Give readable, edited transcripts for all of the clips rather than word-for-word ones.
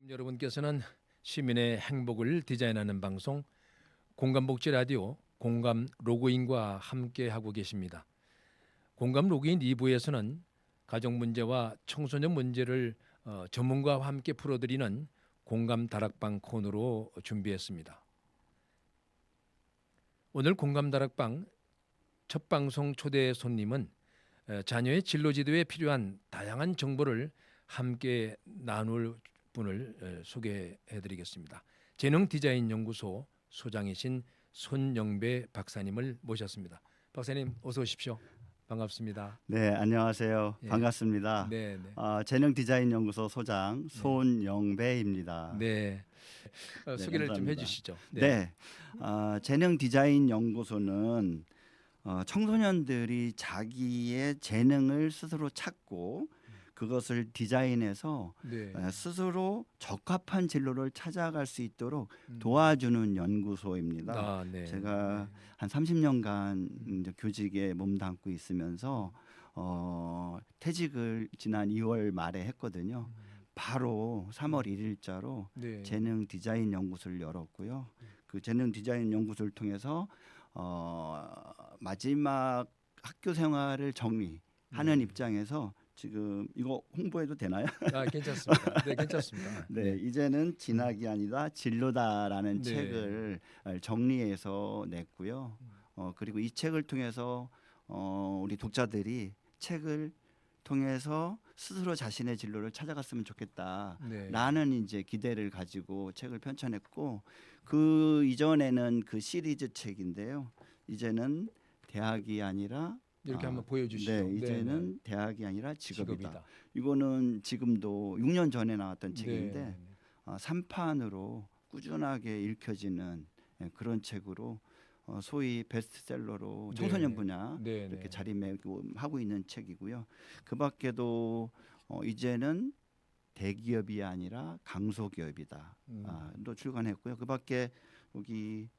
여러분께서는 시민의 행복을 디자인하는 방송 공감복지 라디오 공감 로그인과 함께 하고 계십니다. 공감 로그인 2부에서는 가정 문제와 청소년 문제를 전문가와 함께 풀어드리는 공감 다락방 코너로 준비했습니다. 오늘 공감 다락방 첫 방송 초대 손님은 자녀의 진로 지도에 필요한 다양한 정보를 함께 나눌 분을 소개해드리겠습니다. 재능 디자인 연구소 소장이신 손영배 박사님을 모셨습니다. 박사님 어서 오십시오. 반갑습니다. 네, 안녕하세요. 예. 반갑습니다. 네, 네. 재능 디자인 연구소 소장 손영배입니다. 네. 소개를 좀 감사합니다. 해주시죠. 네, 재능 디자인 연구소는 청소년들이 자기의 재능을 스스로 찾고 그것을 디자인해서 네. 스스로 적합한 진로를 찾아갈 수 있도록 도와주는 연구소입니다. 아, 네. 제가 한 30년간 이제 교직에 몸담고 있으면서 퇴직을 지난 2월 말에 했거든요. 바로 3월 1일자로 네. 재능 디자인 연구소를 열었고요. 그 재능 디자인 연구소를 통해서 마지막 학교 생활을 정리하는 입장에서 지금 이거 홍보해도 되나요? 아, 괜찮습니다. 네, 괜찮습니다. 네, 이제는 진학이 아니라 진로다라는 네. 책을 정리해서 냈고요. 그리고 이 책을 통해서 우리 독자들이 책을 통해서 스스로 자신의 진로를 찾아갔으면 좋겠다라는 네. 이제 기대를 가지고 책을 편찬했고, 그 이전에는 그 시리즈 책인데요. 이제는 대학이 아니라 이렇게 한번 보여주시죠. 네, 이제는 네. 대학이 아니라 직업이다. 직업이다. 이거는 지금도 6년 전에 나왔던 책인데 네. 3판으로 꾸준하게 읽혀지는 그런 책으로 소위 베스트셀러로 청소년 네. 분야 네. 이렇게 네. 자리매김하고 있는 책이고요. 그 밖에도 이제는 대기업이 아니라 강소기업이다. 또 출간했고요. 그 밖에 여기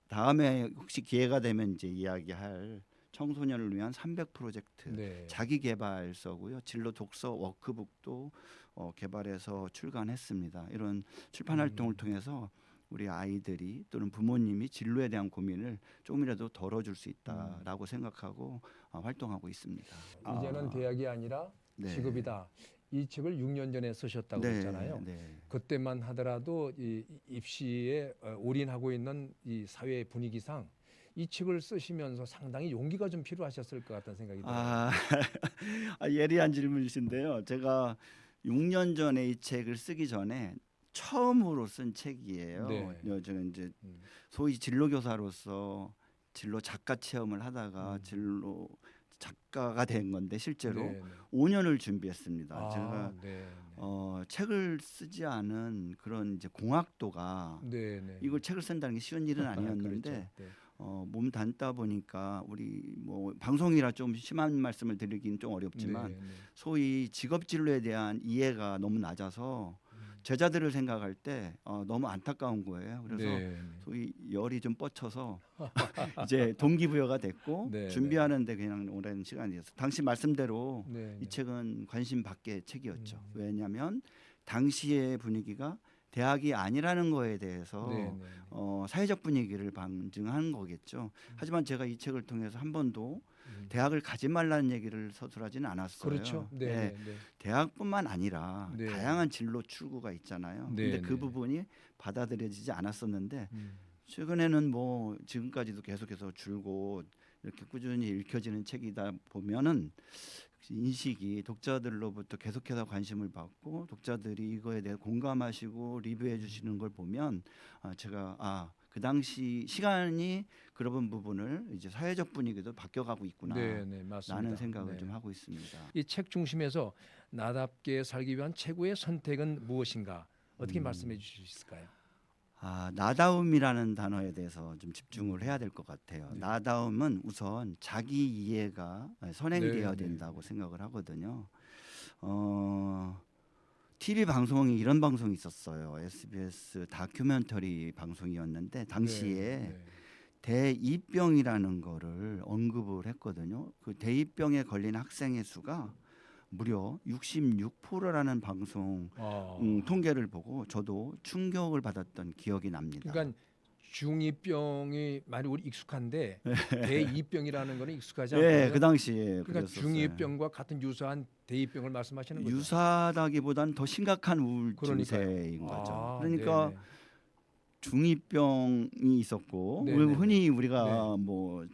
다음에 혹시 기회가 되면 이제 이야기할 청소년을 위한 300 프로젝트 네. 자기개발서고요. 진로 독서 워크북도 개발해서 출간했습니다. 이런 출판 활동을 통해서 우리 아이들이 또는 부모님이 진로에 대한 고민을 조금이라도 덜어줄 수 있다라고 생각하고 활동하고 있습니다. 이제는 대학이 아니라 네. 직업이다. 이 책을 6년 전에 쓰셨다고 네, 했잖아요. 네. 그때만 하더라도 이 입시에 올인하고 있는 이 사회 분위기상 이 책을 쓰시면서 상당히 용기가 좀 필요하셨을 것 같다는 생각이 들어요. 예리한 질문이신데요. 제가 6년 전에 이 책을 쓰기 전에 처음으로 쓴 책이에요. 네. 저는 이제 음. 소위 진로 교사로서 진로 작가 체험을 하다가 진로 작가가 된 건데 실제로 네, 네. 5년을 준비했습니다. 제가 네, 책을 쓰지 않은 그런 이제 공학도가 네, 네. 이걸 책을 쓴다는 게 쉬운 일은 아니었는데 그렇죠. 네. 몸 닿다 보니까 우리 뭐 방송이라 좀 심한 말씀을 드리긴 좀 어렵지만 네, 네. 소위 직업 진로에 대한 이해가 너무 낮아서 제자들을 생각할 때 너무 안타까운 거예요. 그래서 네, 네. 소위 열이 좀 뻗쳐서 이제 동기부여가 됐고 네, 준비하는데 그냥 오랜 시간이었어요. 당시 말씀대로 네, 이 책은 관심 밖의 책이었죠. 왜냐하면 당시의 분위기가 대학이 아니라는 거에 대해서 네, 네. 사회적 분위기를 방증한 거겠죠. 하지만 제가 이 책을 통해서 한 번도 대학을 가지 말라는 얘기를 서술하지는 않았어요. 그렇죠. 네, 네, 네, 네. 대학뿐만 아니라 네. 다양한 진로 출구가 있잖아요. 네, 근데 그 네. 부분이 받아들여지지 않았었는데 최근에는 뭐 지금까지도 계속해서 줄곧 이렇게 꾸준히 읽혀지는 책이다 보면은 인식이 독자들로부터 계속해서 관심을 받고 독자들이 이거에 대해 공감하시고 리뷰해 주시는 걸 보면 제가 그 당시 시간이 그런 부분을 이제 사회적 분위기도 바뀌어가고 있구나 네, 네, 맞습니다. 라는 생각을 네. 좀 하고 있습니다. 이 책 중심에서 나답게 살기 위한 최고의 선택은 무엇인가? 어떻게 말씀해 주실 수 있을까요? 나다움이라는 단어에 대해서 좀 집중을 해야 될 것 같아요. 네. 나다움은 우선 자기 이해가 선행되어야 네, 네. 된다고 생각을 하거든요. TV 방송이 이런 방송이 있었어요. SBS 다큐멘터리 방송이었는데 당시에 네, 네. 대이병이라는 거를 언급을 했거든요. 그 대이병에 걸린 학생의 수가 무려 66%라는 방송 통계를 보고 저도 충격을 받았던 기억이 납니다. 그러니까 중2병이 많이 우리 익숙한데 대2병이라는 거는 익숙하지 않거든요. 예, 그 당시에 그러니까 그랬었어요. 중2병과 같은 유사한 대2병을 말씀하시는 거죠. 유사하다기보다는 더 심각한 우울증세인 그러니까요. 거죠. 그러니까 네네. 중2병이 있었고 네네네. 흔히 우리가 뭐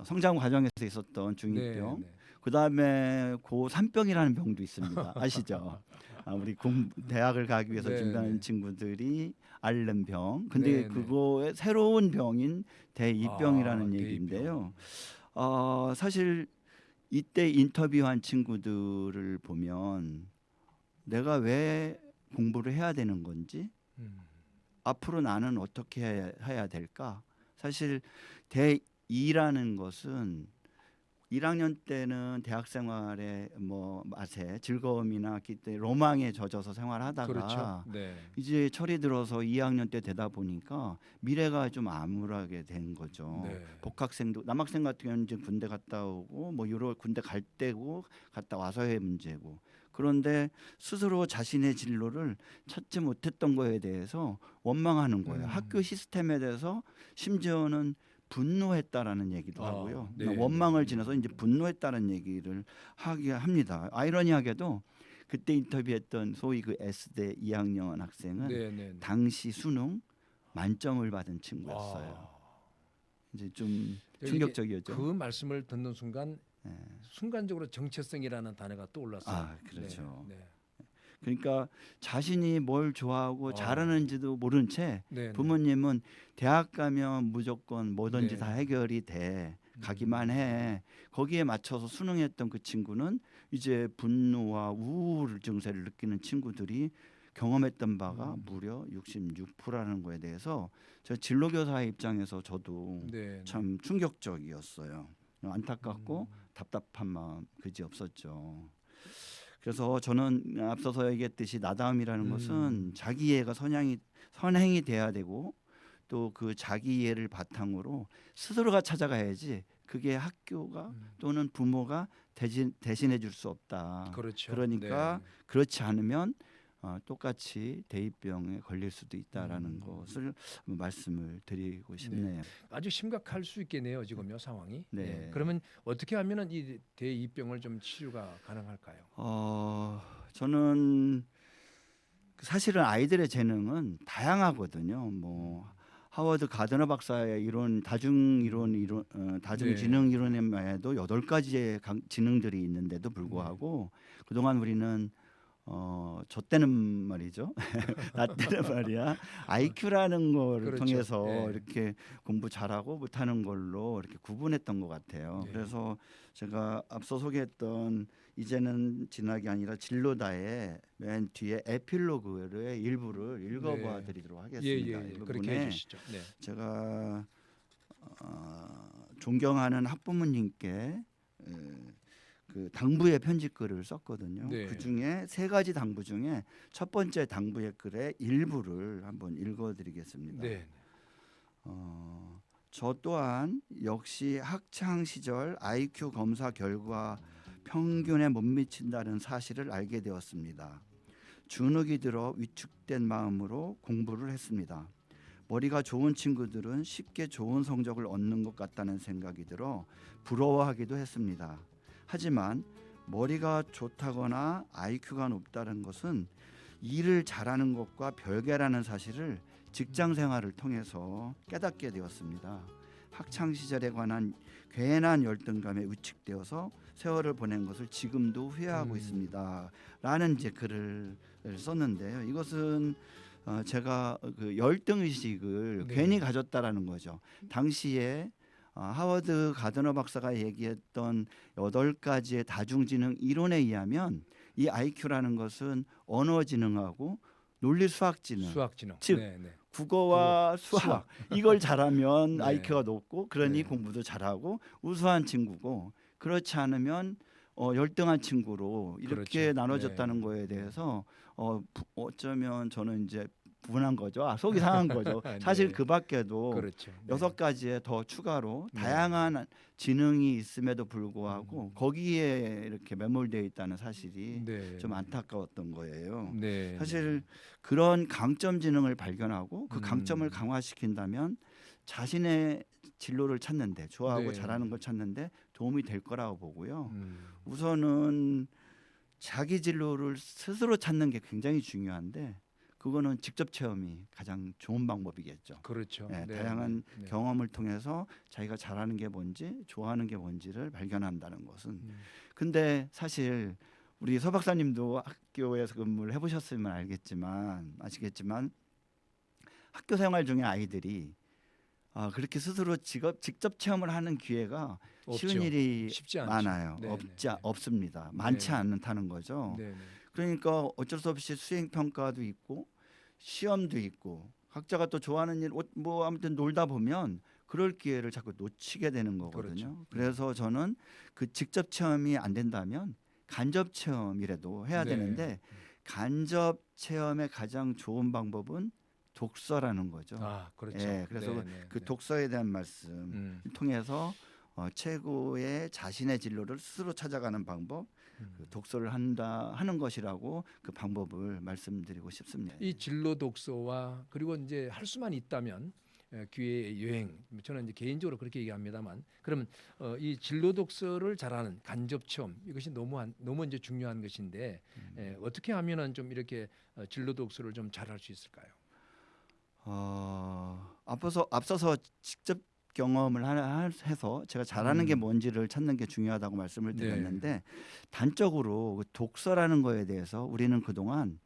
성장 과정에서 있었던 중2병, 네네. 그다음에 고3병이라는 병도 있습니다. 아시죠? 우리 대학을 가기 위해서 네네. 준비하는 친구들이 앓는 병. 근데 네네. 그거의 새로운 병인 대2병이라는 아, 얘기인데요. 사실 이때 인터뷰한 친구들을 보면 내가 왜 공부를 해야 되는 건지, 앞으로 나는 어떻게 해야 될까? 사실 대2라는 것은 1학년 때는 대학 생활의 뭐 맛에 즐거움이나 그때 로망에 젖어서 생활하다가 그렇죠. 네. 이제 철이 들어서 2학년 때 되다 보니까 미래가 좀 암울하게 된 거죠. 네. 복학생도 남학생 같은 경우는 이제 군대 갔다 오고 뭐 유럽 군대 갈 때고 갔다 와서의 문제고, 그런데 스스로 자신의 진로를 찾지 못했던 거에 대해서 원망하는 거예요. 학교 시스템에 대해서 심지어는 분노했다라는 얘기도 하고요. 네, 원망을 지나서 이제 분노했다는 얘기를 하게 합니다. 아이러니하게도 그때 인터뷰했던 소위 그 S대 2학년 학생은 네네. 당시 수능 만점을 받은 친구였어요. 이제 좀 충격적이었죠. 그 말씀을 듣는 순간 네. 순간적으로 정체성이라는 단어가 떠올랐어요. 그렇죠. 네. 그러니까 자신이 뭘 좋아하고 잘하는지도 모른 채 네. 부모님은 대학 가면 무조건 뭐든지 네. 다 해결이 돼, 가기만 해. 거기에 맞춰서 수능했던 그 친구는 이제 분노와 우울 증세를 느끼는 친구들이 경험했던 바가 무려 66%라는 거에 대해서 저 진로교사의 입장에서 저도 네. 참 충격적이었어요. 안타깝고 답답한 마음 그지 없었죠. 그래서 저는 앞서서 얘기했듯이 나다움이라는 것은 자기 이해가 선행이 돼야 되고, 또 그 자기 이해를 바탕으로 스스로가 찾아가야지 그게 학교가 또는 부모가 대신해 줄 수 없다. 그렇죠. 그러니까 네. 그렇지 않으면 똑같이 대입병에 걸릴 수도 있다라는 것을 말씀을 드리고 싶네요. 아주 심각할 수 있겠네요, 지금요 상황이. 네. 그러면 어떻게 하면은 이 대2병을 좀 치료가 가능할까요? 저는 사실은 아이들의 재능은 다양하거든요. 뭐 하워드 가드너 박사의 이론 다중지능 이론에도 8가지의 지능들이 있는데도 불구하고 그동안 우리는 저 때는 말이죠. 나 때는 말이야. IQ라는 거를 그렇죠. 통해서 네. 이렇게 공부 잘하고 못하는 걸로 이렇게 구분했던 것 같아요. 네. 그래서 제가 앞서 소개했던 이제는 진학이 아니라 진로다의 맨 뒤에 에필로그의 일부를 읽어봐 드리도록 하겠습니다. 이 그렇게 부분에 해주시죠. 네. 제가 존경하는 학부모님께 그 당부의 편지글을 썼거든요. 네. 그 중에 3가지 당부 중에 첫 번째 당부의 글의 일부를 한번 읽어드리겠습니다. 네. 저 또한 역시 학창 시절 IQ 검사 결과 평균에 못 미친다는 사실을 알게 되었습니다. 주눅이 들어 위축된 마음으로 공부를 했습니다. 머리가 좋은 친구들은 쉽게 좋은 성적을 얻는 것 같다는 생각이 들어 부러워하기도 했습니다. 하지만 머리가 좋다거나 IQ가 높다는 것은 일을 잘하는 것과 별개라는 사실을 직장 생활을 통해서 깨닫게 되었습니다. 학창 시절에 관한 괜한 열등감에 위축되어서 세월을 보낸 것을 지금도 후회하고 있습니다. 라는 이제 글을 썼는데요. 이것은 제가 그 열등 의식을 괜히 가졌다라는 거죠. 당시에 하워드 가드너 박사가 얘기했던 8가지의 다중지능 이론에 의하면 이 IQ라는 것은 언어지능하고 논리수학지능, 즉 국어와 수학 이걸 잘하면 IQ가 높고 그러니 공부도 잘하고 우수한 친구고, 그렇지 않으면 열등한 친구로 이렇게 나눠졌다는 거에 대해서 어쩌면 저는 이제 분한 거죠. 속이 상한 거죠. 사실 네. 그 밖에도 그렇죠. 네. 6가지에 더 추가로 네. 다양한 지능이 있음에도 불구하고 음. 거기에 이렇게 매몰되어 있다는 사실이 네. 좀 안타까웠던 거예요. 네. 사실 그런 강점 지능을 발견하고 그 강점을 음. 강화시킨다면 자신의 진로를 찾는데 좋아하고 네. 잘하는 걸 찾는데 도움이 될 거라고 보고요. 음. 우선은 자기 진로를 스스로 찾는 게 굉장히 중요한데 그거는 직접 체험이 가장 좋은 방법이겠죠. 그렇죠. 예, 네. 다양한 네. 경험을 통해서 자기가 잘하는 게 뭔지 좋아하는 게 뭔지를 발견한다는 것은 음. 근데 사실 우리 서 박사님도 학교에서 근무를 해보셨으면 아시겠지만 학교 생활 중에 아이들이 그렇게 스스로 직접 체험을 하는 기회가 쉬운 없죠. 일이 쉽지 않죠. 많아요. 네, 네, 네. 없습니다. 많지 네. 않다는 거죠. 네. 네. 그러니까 어쩔 수 없이 수행 평가도 있고 시험도 있고 각자가 또 좋아하는 일 뭐 아무튼 놀다 보면 그럴 기회를 자꾸 놓치게 되는 거거든요. 그렇죠. 그래서 저는 그 직접 체험이 안 된다면 간접 체험이라도 해야 네. 되는데 간접 체험의 가장 좋은 방법은 독서라는 거죠. 그렇죠. 예, 그래서 네, 네, 그 네. 독서에 대한 말씀 음. 통해서 최고의 자신의 진로를 스스로 찾아가는 방법, 그 독서를 하는 것이라고 그 방법을 말씀드리고 싶습니다. 이 진로 독서와 그리고 이제 할 수만 있다면 기회의 여행 저는 이제 개인적으로 그렇게 얘기합니다만 그러면 이 진로 독서를 잘하는 간접 체험 이것이 너무 이제 중요한 것인데 어떻게 하면은 좀 이렇게 진로 독서를 좀 잘할 수 있을까요? 앞서서 직접 경험을 해서 제가 잘하는 게 뭔지를 찾는 게 중요하다고 말씀을 네. 드렸는데 단적으로 그 독서라는 거에 대해서 우리는 그동안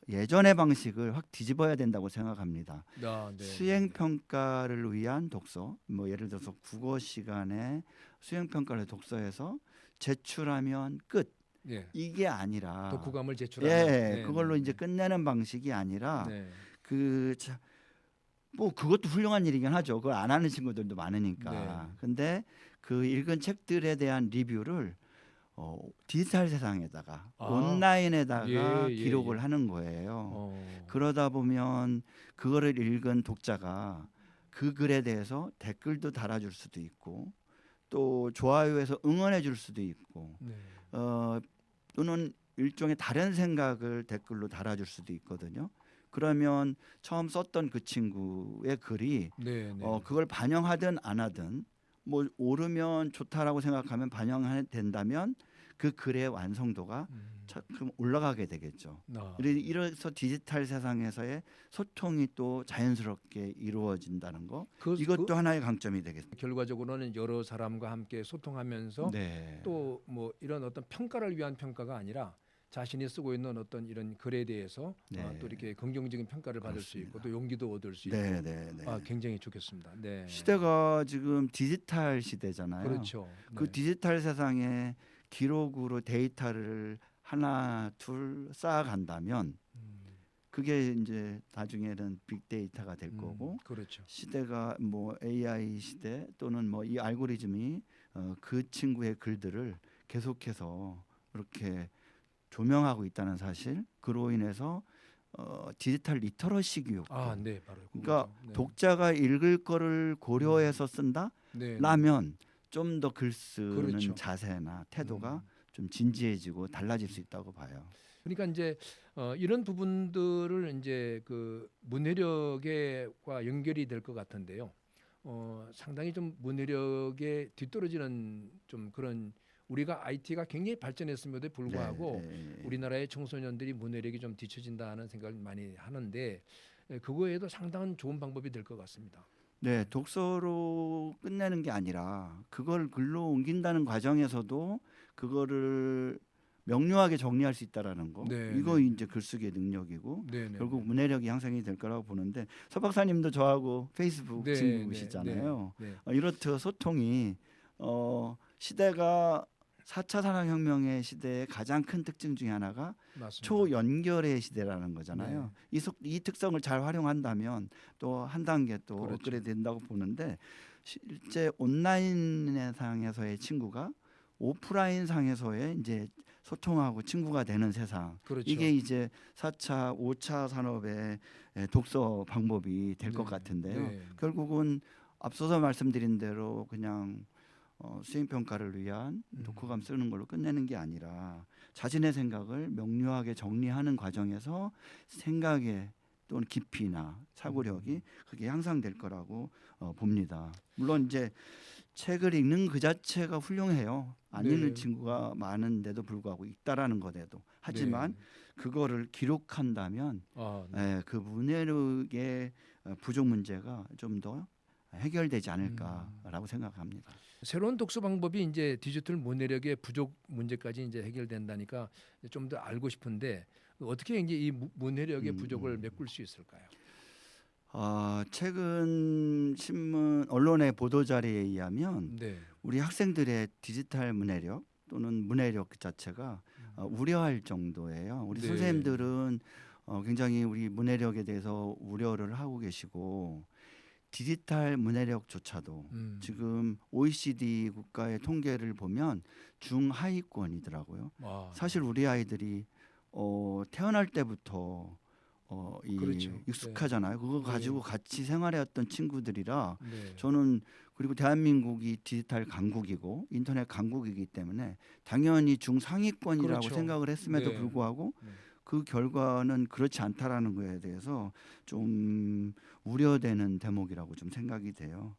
예전의 방식을 확 뒤집어야 된다고 생각합니다. 네. 수행 평가를 위한 독서, 뭐 예를 들어서 국어 시간에 수행 평가를 독서해서 제출하면 끝. 네. 이게 아니라 독후감을 제출하는 네, 그걸로 네, 이제 끝내는 방식이 아니라 네. 뭐 그것도 훌륭한 일이긴 하죠. 그걸 안 하는 친구들도 많으니까. 네. 근데 그 읽은 책들에 대한 리뷰를 디지털 세상에다가 온라인에다가 예, 기록을 예. 하는 거예요. 어. 그러다 보면 그거를 읽은 독자가 그 글에 대해서 댓글도 달아줄 수도 있고 또 좋아요해서 응원해 줄 수도 있고 네. 또는 일종의 다른 생각을 댓글로 달아줄 수도 있거든요. 그러면 처음 썼던 그 친구의 글이 네, 네. 그걸 반영하든 안 하든 뭐 오르면 좋다라고 생각하면 반영된다면 그 글의 완성도가 그럼 올라가게 되겠죠. 이래서 디지털 세상에서의 소통이 또 자연스럽게 이루어진다는 거 이것도 하나의 강점이 되겠습니다. 결과적으로는 여러 사람과 함께 소통하면서 네. 또 뭐 이런 어떤 평가를 위한 평가가 아니라 자신이 쓰고 있는 어떤 이런 글에 대해서 또 이렇게 긍정적인 평가를 받을 수 있고 또 용기도 얻을 수 있고 네. 굉장히 좋겠습니다. 네. 시대가 지금 디지털 시대잖아요. 그렇죠. 그 네. 디지털 세상에 기록으로 데이터를 하나 둘 쌓아간다면 그게 이제 나중에는 빅데이터가 될 거고 그렇죠. 시대가 뭐 AI 시대 또는 뭐 이 알고리즘이 그 친구의 글들을 계속해서 이렇게 조명하고 있다는 사실 그로 인해서 디지털 리터러시 교육도 네, 바로 그러니까 네. 독자가 읽을 거를 고려해서 쓴다 네. 라면 좀 더 글 쓰는 그렇죠. 자세나 태도가 좀 진지해지고 달라질 수 있다고 봐요. 그러니까 이제 이런 부분들을 이제 그 문해력과 연결이 될 것 같은데요. 상당히 좀 문해력에 뒤떨어지는 좀 그런 우리가 IT가 굉장히 발전했음에도 불구하고 우리나라의 청소년들이 문해력이 좀 뒤처진다는 생각을 많이 하는데 그거에도 상당한 좋은 방법이 될 것 같습니다. 네, 독서로 끝내는 게 아니라 그걸 글로 옮긴다는 과정에서도 그거를 명료하게 정리할 수 있다라는 거. 이거 이제 글쓰기의 능력이고 결국 문해력이 향상이 될 거라고 보는데 서 박사님도 저하고 페이스북 친구시잖아요. 이렇듯 소통이 시대가 4차 산업혁명의 시대의 가장 큰 특징 중에 하나가 맞습니다. 초연결의 시대라는 거잖아요. 이 특성을 잘 활용한다면 또 한 단계 또 업그레이드 된다고 보는데 실제 온라인 상에서의 친구가 오프라인 상에서의 이제 소통하고 친구가 되는 세상. 그렇죠. 이게 이제 4차, 5차 산업의 독서 방법이 될 것 네. 같은데요. 네. 결국은 앞서서 말씀드린 대로 그냥 수행 평가를 위한 음. 독후감 쓰는 걸로 끝내는 게 아니라 자신의 생각을 명료하게 정리하는 과정에서 생각의 또는 깊이나 사고력이 그게 향상될 거라고 봅니다. 물론 이제 책을 읽는 그 자체가 훌륭해요. 안 네. 읽는 친구가 많은데도 불구하고 읽다라는 것에도 하지만 네. 그거를 기록한다면 아, 네. 그 문해력의 부족 문제가 좀 더 해결되지 않을까라고 생각합니다. 새로운 독서 방법이 이제 디지털 문해력의 부족 문제까지 이제 해결된다니까 좀 더 알고 싶은데 어떻게 이제 이 문해력의 부족을 메꿀 수 있을까요? 최근 신문 언론의 보도 자료에 의하면 네. 우리 학생들의 디지털 문해력 또는 문해력 그 자체가 우려할 정도예요. 우리 네. 선생님들은 굉장히 우리 문해력에 대해서 우려를 하고 계시고 디지털 문해력조차도 지금 OECD 국가의 통계를 보면 중하위권이더라고요. 아, 사실 우리 아이들이 태어날 때부터 이 그렇죠. 익숙하잖아요. 그거 가지고 같이 생활해왔던 친구들이라 네. 저는 그리고 대한민국이 디지털 강국이고 인터넷 강국이기 때문에 당연히 중상위권이라고 그렇죠. 생각을 했음에도 네. 불구하고 네. 그 결과는 그렇지 않다라는 거에 대해서 좀 우려되는 대목이라고 좀 생각이 돼요.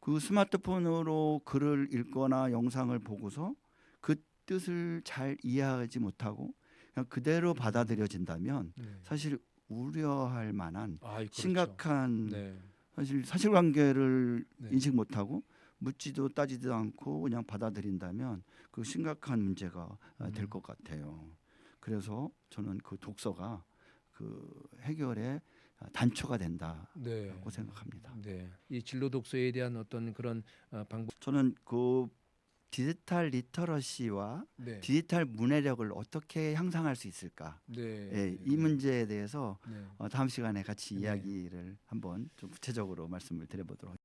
그 스마트폰으로 글을 읽거나 영상을 보고서 그 뜻을 잘 이해하지 못하고 그냥 그대로 받아들여진다면 네. 사실 우려할 만한 그렇죠. 심각한 네. 사실 사실관계를 네. 인식 못하고 묻지도 따지도 않고 그냥 받아들인다면 그 심각한 문제가 될 것 같아요. 그래서 저는 그 독서가 그 해결의 단초가 된다고 네. 생각합니다. 네. 이 진로 독서에 대한 어떤 그런 방법. 저는 그 디지털 리터러시와 네. 디지털 문해력을 어떻게 향상할 수 있을까? 네. 예, 이 문제에 대해서 네. 다음 시간에 같이 네. 이야기를 한번 좀 구체적으로 말씀을 드려보도록 하겠습니다.